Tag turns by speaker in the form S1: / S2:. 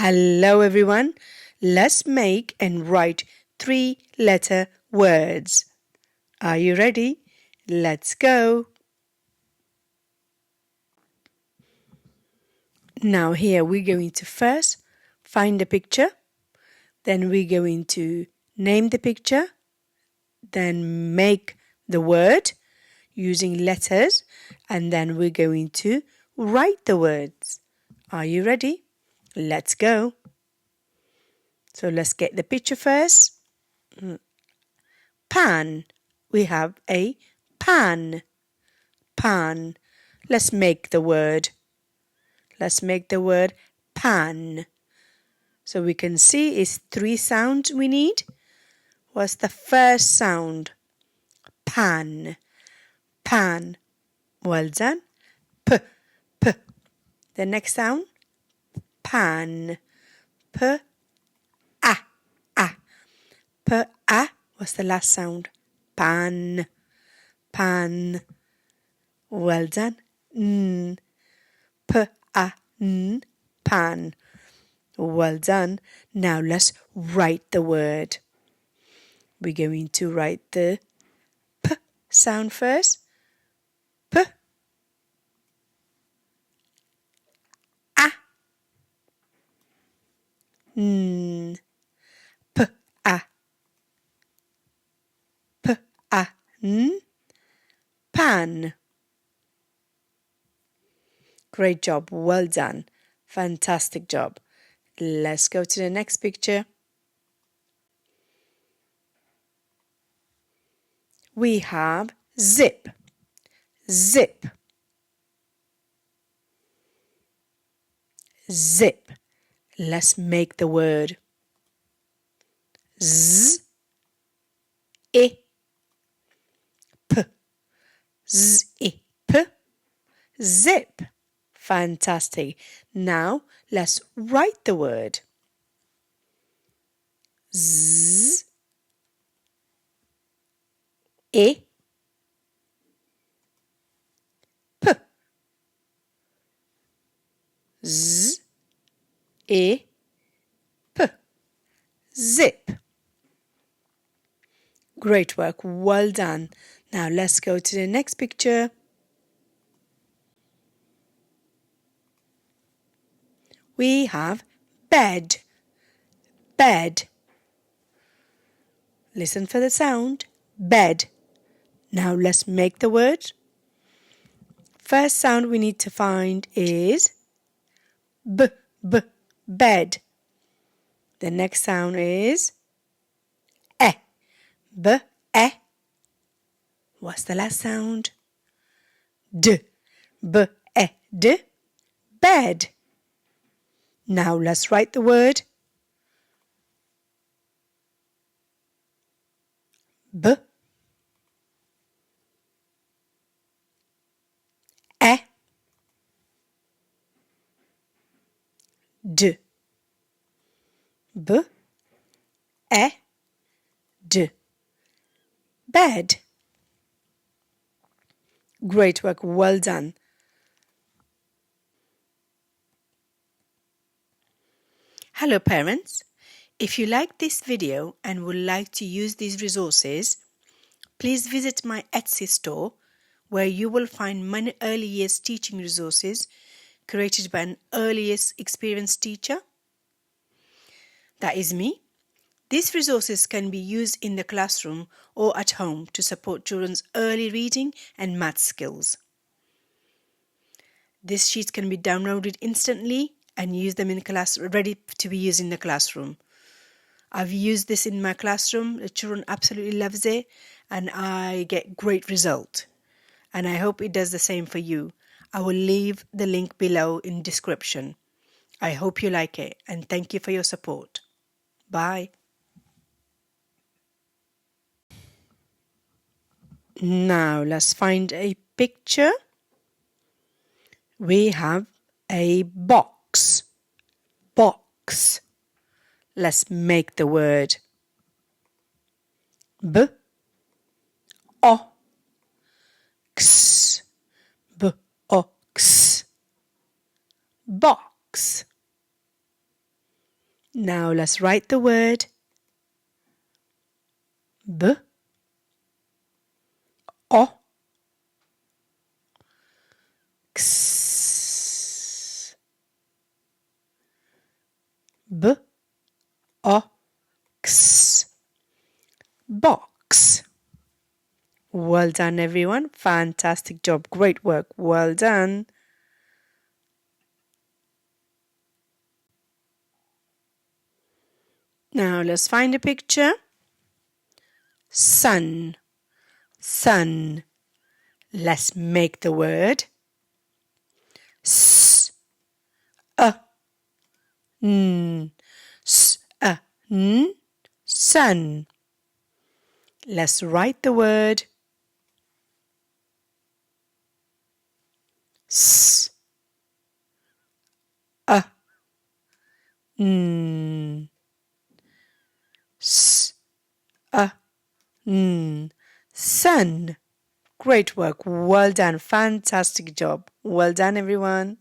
S1: Hello everyone. Let's make and write 3-letter words. Are you ready? Let's go. Now here we're going to first find a picture. Then we're going to name the picture. Then make the word using letters. And then we're going to write the words. Are you ready? Let's go. So let's get the picture first. Pan. We have a pan. Pan. Let's make the word. Let's make the word pan. So we can see it's 3 sounds we need. What's the first sound? Pan. Pan. Well done. P. P. The next sound? Pan. P. A. A. P. A. What's the last sound? Pan. Pan. Well done. N. P. A. N. Pan. Well done. Now let's write the word. We're going to write the P sound first. P. A. N. P. A. P. A. N. Pan. Great job. Well done. Fantastic job. Let's go to the next picture. We have zip. Zip. Zip. Let's make the word. Z. I. P. Z. I. P. Zip. Fantastic. Now let's write the word. Z. I. P. Z. I. P. Zip. Great work. Well done. Now let's go to the next picture. We have bed. Bed. Listen for the sound. Bed. Now let's make the word. First sound we need to find is B. B. Bed. The next sound is E. B. E. What's the last sound? D. B. E. D. Bed. Now let's write the word. B. E. D. B. E. D. Bed. Great work. Well done. Hello parents. If you like this video and would like to use these resources, please visit my Etsy store where you will find many early years teaching resources created by an early years experienced teacher. That is me. These resources can be used in the classroom or at home to support children's early reading and math skills. These sheets can be downloaded instantly and use them in class, ready to be used in the classroom. I've used this in my classroom. The children absolutely loves it and I get great result. And I hope it does the same for you. I will leave the link below in description. I hope you like it and thank you for your support. Bye. Now let's find a picture. We have a box. Box. Let's make the word. B. O. X. B. O. X. Box. Now let's write the word b, o, x, b, o, x, box. Well done, everyone. Fantastic job. Great work. Well done. Now let's find a picture. Sun, sun. Let's make the word s, a, n, s, a, n, sun. Let's write the word s, a, n, s, a, n, sun. Great work. Well done. Fantastic job. Well done, everyone.